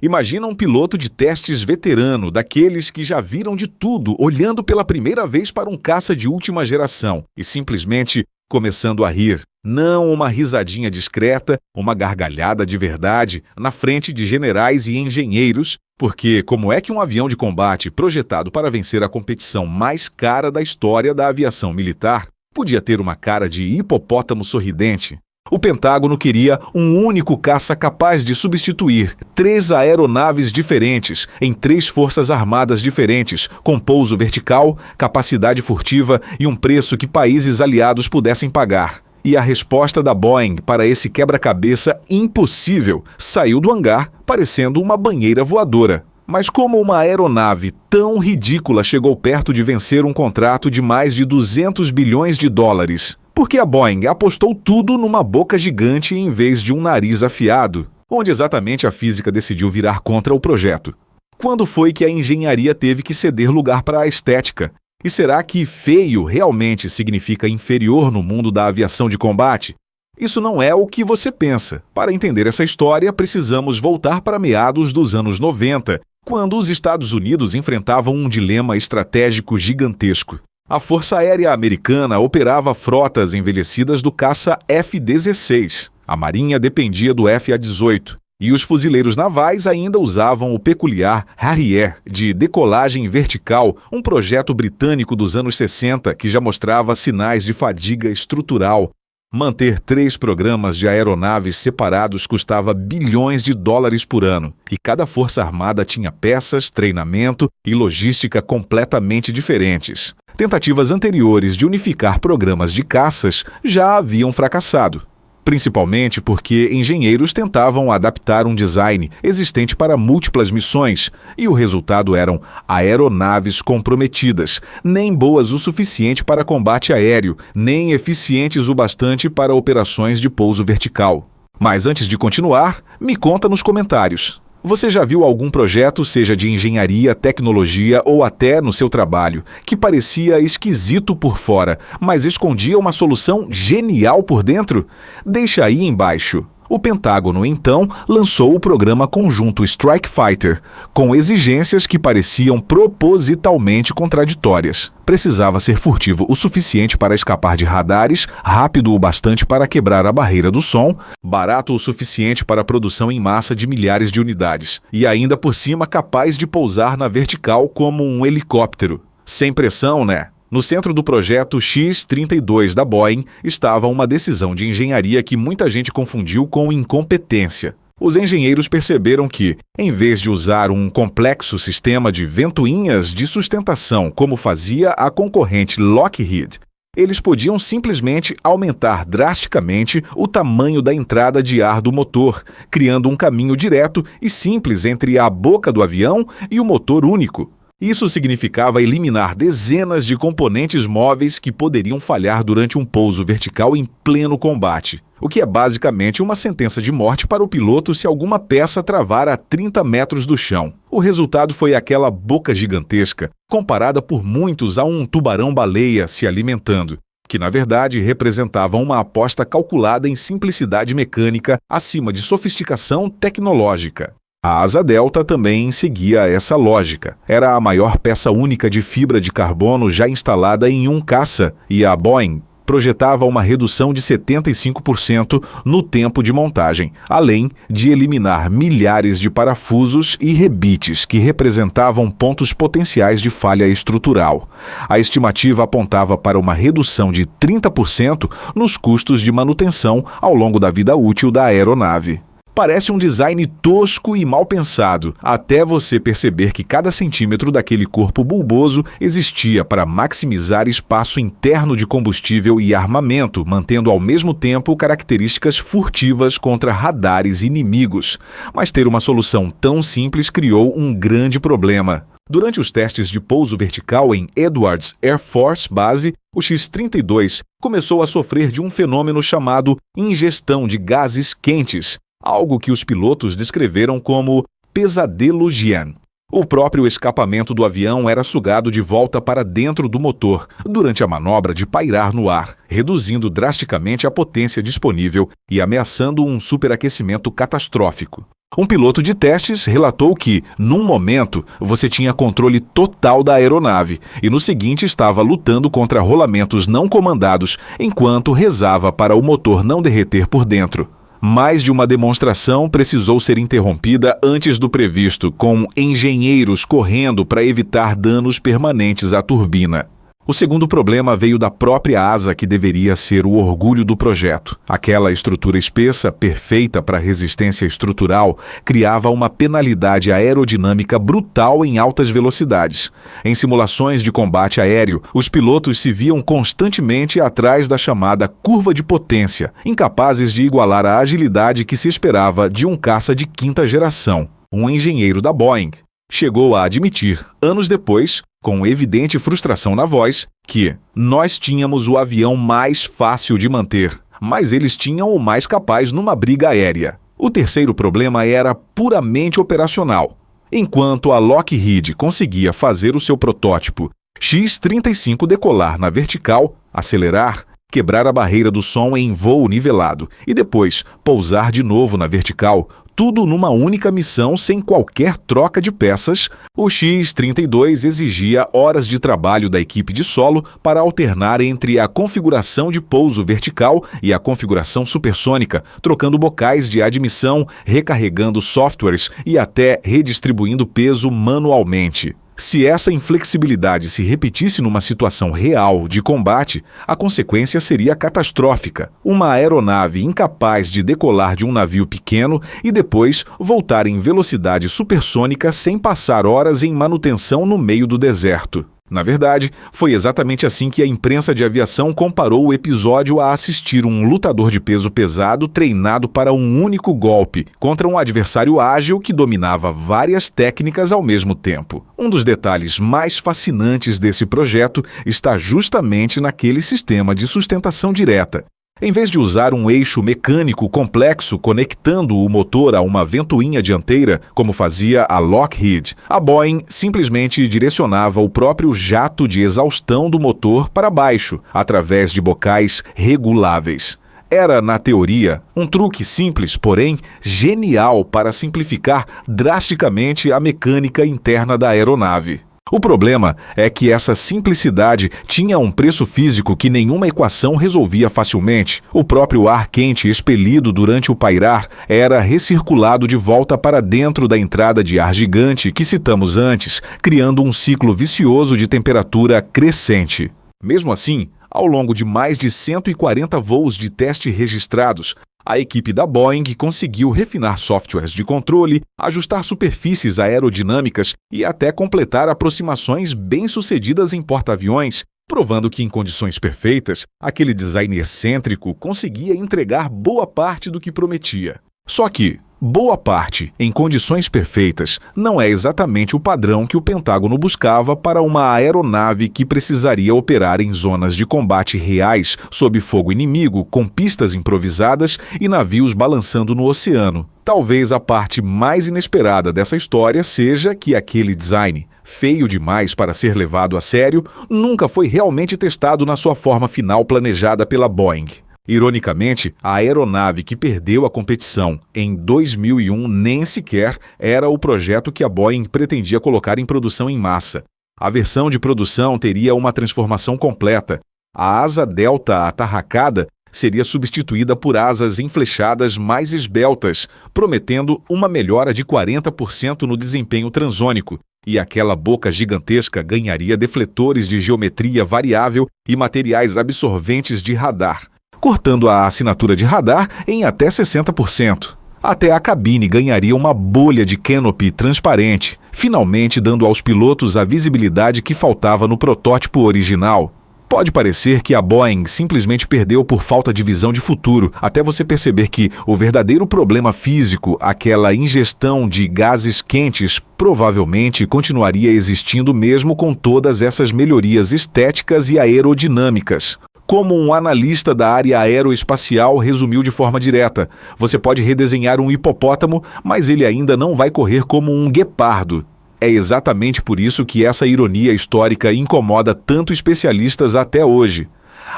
Imagina um piloto de testes veterano, daqueles que já viram de tudo, olhando pela primeira vez para um caça de última geração e simplesmente começando a rir. Não uma risadinha discreta, uma gargalhada de verdade na frente de generais e engenheiros, porque como é que um avião de combate projetado para vencer a competição mais cara da história da aviação militar podia ter uma cara de hipopótamo sorridente? O Pentágono queria um único caça capaz de substituir 3 aeronaves diferentes em 3 forças armadas diferentes, com pouso vertical, capacidade furtiva e um preço que países aliados pudessem pagar. E a resposta da Boeing para esse quebra-cabeça impossível saiu do hangar parecendo uma banheira voadora. Mas como uma aeronave tão ridícula chegou perto de vencer um contrato de mais de 200 bilhões de dólares? Porque a Boeing apostou tudo numa boca gigante em vez de um nariz afiado, onde exatamente a física decidiu virar contra o projeto. Quando foi que a engenharia teve que ceder lugar para a estética? E será que feio realmente significa inferior no mundo da aviação de combate? Isso não é o que você pensa. Para entender essa história, precisamos voltar para meados dos anos 90, quando os Estados Unidos enfrentavam um dilema estratégico gigantesco. A Força Aérea Americana operava frotas envelhecidas do caça F-16. A Marinha dependia do F-A-18. E os fuzileiros navais ainda usavam o peculiar Harrier de decolagem vertical, um projeto britânico dos anos 60 que já mostrava sinais de fadiga estrutural. Manter 3 programas de aeronaves separados custava bilhões de dólares por ano, e cada força armada tinha peças, treinamento e logística completamente diferentes. Tentativas anteriores de unificar programas de caças já haviam fracassado, principalmente porque engenheiros tentavam adaptar um design existente para múltiplas missões, e o resultado eram aeronaves comprometidas, nem boas o suficiente para combate aéreo, nem eficientes o bastante para operações de pouso vertical. Mas antes de continuar, me conta nos comentários. Você já viu algum projeto, seja de engenharia, tecnologia ou até no seu trabalho, que parecia esquisito por fora, mas escondia uma solução genial por dentro? Deixa aí embaixo. O Pentágono, então, lançou o programa conjunto Strike Fighter, com exigências que pareciam propositalmente contraditórias. Precisava ser furtivo o suficiente para escapar de radares, rápido o bastante para quebrar a barreira do som, barato o suficiente para a produção em massa de milhares de unidades, e ainda por cima capaz de pousar na vertical como um helicóptero. Sem pressão, né? No centro do projeto X-32 da Boeing estava uma decisão de engenharia que muita gente confundiu com incompetência. Os engenheiros perceberam que, em vez de usar um complexo sistema de ventoinhas de sustentação como fazia a concorrente Lockheed, eles podiam simplesmente aumentar drasticamente o tamanho da entrada de ar do motor, criando um caminho direto e simples entre a boca do avião e o motor único. Isso significava eliminar dezenas de componentes móveis que poderiam falhar durante um pouso vertical em pleno combate, o que é basicamente uma sentença de morte para o piloto se alguma peça travar a 30 metros do chão. O resultado foi aquela boca gigantesca, comparada por muitos a um tubarão-baleia se alimentando, que na verdade representava uma aposta calculada em simplicidade mecânica acima de sofisticação tecnológica. A asa delta também seguia essa lógica. Era a maior peça única de fibra de carbono já instalada em um caça, e a Boeing projetava uma redução de 75% no tempo de montagem, além de eliminar milhares de parafusos e rebites que representavam pontos potenciais de falha estrutural. A estimativa apontava para uma redução de 30% nos custos de manutenção ao longo da vida útil da aeronave. Parece um design tosco e mal pensado, até você perceber que cada centímetro daquele corpo bulboso existia para maximizar espaço interno de combustível e armamento, mantendo ao mesmo tempo características furtivas contra radares inimigos. Mas ter uma solução tão simples criou um grande problema. Durante os testes de pouso vertical em Edwards Air Force Base, o X-32 começou a sofrer de um fenômeno chamado ingestão de gases quentes, algo que os pilotos descreveram como pesadelo Gian. O próprio escapamento do avião era sugado de volta para dentro do motor durante a manobra de pairar no ar, reduzindo drasticamente a potência disponível e ameaçando um superaquecimento catastrófico. Um piloto de testes relatou que, num momento, você tinha controle total da aeronave e no seguinte estava lutando contra rolamentos não comandados enquanto rezava para o motor não derreter por dentro. Mais de uma demonstração precisou ser interrompida antes do previsto, com engenheiros correndo para evitar danos permanentes à turbina. O segundo problema veio da própria asa, que deveria ser o orgulho do projeto. Aquela estrutura espessa, perfeita para resistência estrutural, criava uma penalidade aerodinâmica brutal em altas velocidades. Em simulações de combate aéreo, os pilotos se viam constantemente atrás da chamada curva de potência, incapazes de igualar a agilidade que se esperava de um caça de quinta geração. Um engenheiro da Boeing chegou a admitir, anos depois, com evidente frustração na voz, que nós tínhamos o avião mais fácil de manter, mas eles tinham o mais capaz numa briga aérea. O terceiro problema era puramente operacional. Enquanto a Lockheed conseguia fazer o seu protótipo X-35 decolar na vertical, acelerar, quebrar a barreira do som em voo nivelado e depois pousar de novo na vertical, tudo numa única missão sem qualquer troca de peças, o X-32 exigia horas de trabalho da equipe de solo para alternar entre a configuração de pouso vertical e a configuração supersônica, trocando bocais de admissão, recarregando softwares e até redistribuindo peso manualmente. Se essa inflexibilidade se repetisse numa situação real de combate, a consequência seria catastrófica. Uma aeronave incapaz de decolar de um navio pequeno e depois voltar em velocidade supersônica sem passar horas em manutenção no meio do deserto. Na verdade, foi exatamente assim que a imprensa de aviação comparou o episódio a assistir um lutador de peso pesado treinado para um único golpe contra um adversário ágil que dominava várias técnicas ao mesmo tempo. Um dos detalhes mais fascinantes desse projeto está justamente naquele sistema de sustentação direta. Em vez de usar um eixo mecânico complexo conectando o motor a uma ventoinha dianteira, como fazia a Lockheed, a Boeing simplesmente direcionava o próprio jato de exaustão do motor para baixo, através de bocais reguláveis. Era, na teoria, um truque simples, porém genial para simplificar drasticamente a mecânica interna da aeronave. O problema é que essa simplicidade tinha um preço físico que nenhuma equação resolvia facilmente. O próprio ar quente expelido durante o pairar era recirculado de volta para dentro da entrada de ar gigante que citamos antes, criando um ciclo vicioso de temperatura crescente. Mesmo assim, ao longo de mais de 140 voos de teste registrados, a equipe da Boeing conseguiu refinar softwares de controle, ajustar superfícies aerodinâmicas e até completar aproximações bem-sucedidas em porta-aviões, provando que em condições perfeitas, aquele design excêntrico conseguia entregar boa parte do que prometia. Só que boa parte, em condições perfeitas, não é exatamente o padrão que o Pentágono buscava para uma aeronave que precisaria operar em zonas de combate reais, sob fogo inimigo, com pistas improvisadas e navios balançando no oceano. Talvez a parte mais inesperada dessa história seja que aquele design, feio demais para ser levado a sério, nunca foi realmente testado na sua forma final planejada pela Boeing. Ironicamente, a aeronave que perdeu a competição em 2001 nem sequer era o projeto que a Boeing pretendia colocar em produção em massa. A versão de produção teria uma transformação completa. A asa delta atarracada seria substituída por asas enflechadas mais esbeltas, prometendo uma melhora de 40% no desempenho transônico. E aquela boca gigantesca ganharia defletores de geometria variável e materiais absorventes de radar, cortando a assinatura de radar em até 60%. Até a cabine ganharia uma bolha de canopy transparente, finalmente dando aos pilotos a visibilidade que faltava no protótipo original. Pode parecer que a Boeing simplesmente perdeu por falta de visão de futuro, até você perceber que o verdadeiro problema físico, aquela ingestão de gases quentes, provavelmente continuaria existindo mesmo com todas essas melhorias estéticas e aerodinâmicas. Como um analista da área aeroespacial resumiu de forma direta, você pode redesenhar um hipopótamo, mas ele ainda não vai correr como um guepardo. É exatamente por isso que essa ironia histórica incomoda tanto especialistas até hoje.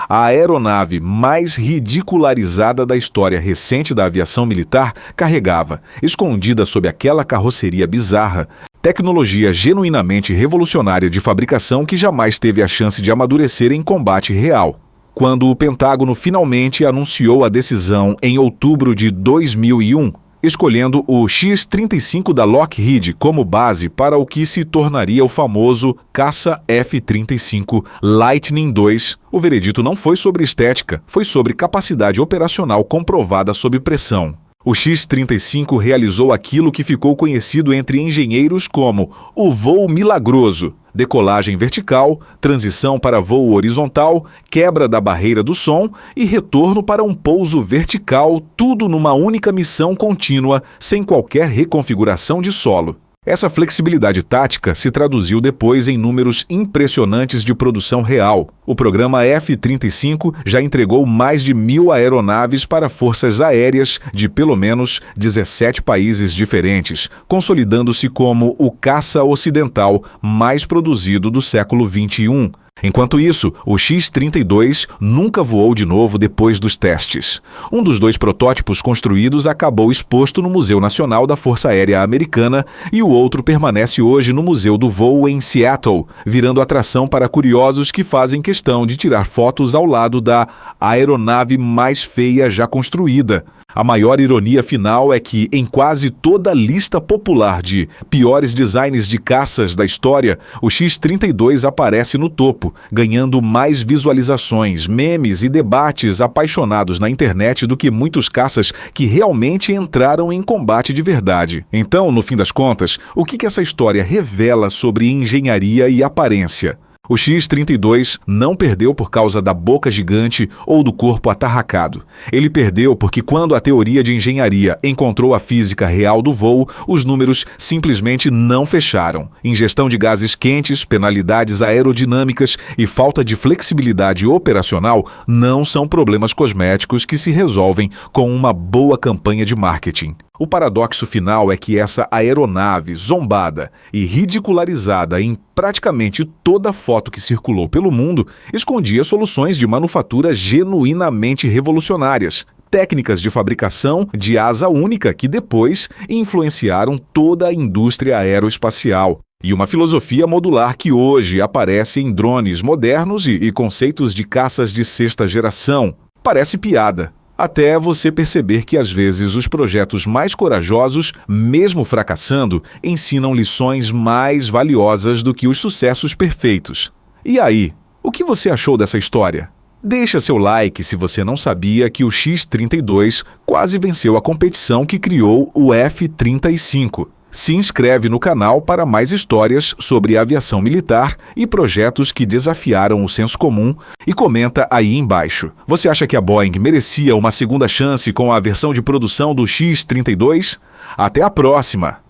A aeronave mais ridicularizada da história recente da aviação militar carregava, escondida sob aquela carroceria bizarra, tecnologia genuinamente revolucionária de fabricação que jamais teve a chance de amadurecer em combate real. Quando o Pentágono finalmente anunciou a decisão em outubro de 2001, escolhendo o X-35 da Lockheed como base para o que se tornaria o famoso caça F-35 Lightning II, o veredito não foi sobre estética, foi sobre capacidade operacional comprovada sob pressão. O X-35 realizou aquilo que ficou conhecido entre engenheiros como o voo milagroso: decolagem vertical, transição para voo horizontal, quebra da barreira do som e retorno para um pouso vertical, tudo numa única missão contínua, sem qualquer reconfiguração de solo. Essa flexibilidade tática se traduziu depois em números impressionantes de produção real. O programa F-35 já entregou mais de 1.000 aeronaves para forças aéreas de pelo menos 17 países diferentes, consolidando-se como o caça ocidental mais produzido do século XXI. Enquanto isso, o X-32 nunca voou de novo depois dos testes. Um dos 2 protótipos construídos acabou exposto no Museu Nacional da Força Aérea Americana e o outro permanece hoje no Museu do Voo em Seattle, virando atração para curiosos que fazem questão de tirar fotos ao lado da aeronave mais feia já construída. A maior ironia final é que, em quase toda a lista popular de piores designs de caças da história, o X-32 aparece no topo, ganhando mais visualizações, memes e debates apaixonados na internet do que muitos caças que realmente entraram em combate de verdade. Então, no fim das contas, o que essa história revela sobre engenharia e aparência? O X-32 não perdeu por causa da boca gigante ou do corpo atarracado. Ele perdeu porque quando a teoria de engenharia encontrou a física real do voo, os números simplesmente não fecharam. Ingestão de gases quentes, penalidades aerodinâmicas e falta de flexibilidade operacional não são problemas cosméticos que se resolvem com uma boa campanha de marketing. O paradoxo final é que essa aeronave zombada e ridicularizada em praticamente toda foto que circulou pelo mundo escondia soluções de manufatura genuinamente revolucionárias, técnicas de fabricação de asa única que depois influenciaram toda a indústria aeroespacial. E uma filosofia modular que hoje aparece em drones modernos e conceitos de caças de 6ª geração. Parece piada. Até você perceber que, às vezes, os projetos mais corajosos, mesmo fracassando, ensinam lições mais valiosas do que os sucessos perfeitos. E aí, o que você achou dessa história? Deixa seu like se você não sabia que o X-32 quase venceu a competição que criou o F-35. Se inscreve no canal para mais histórias sobre aviação militar e projetos que desafiaram o senso comum e comenta aí embaixo. Você acha que a Boeing merecia uma segunda chance com a versão de produção do X-32? Até a próxima!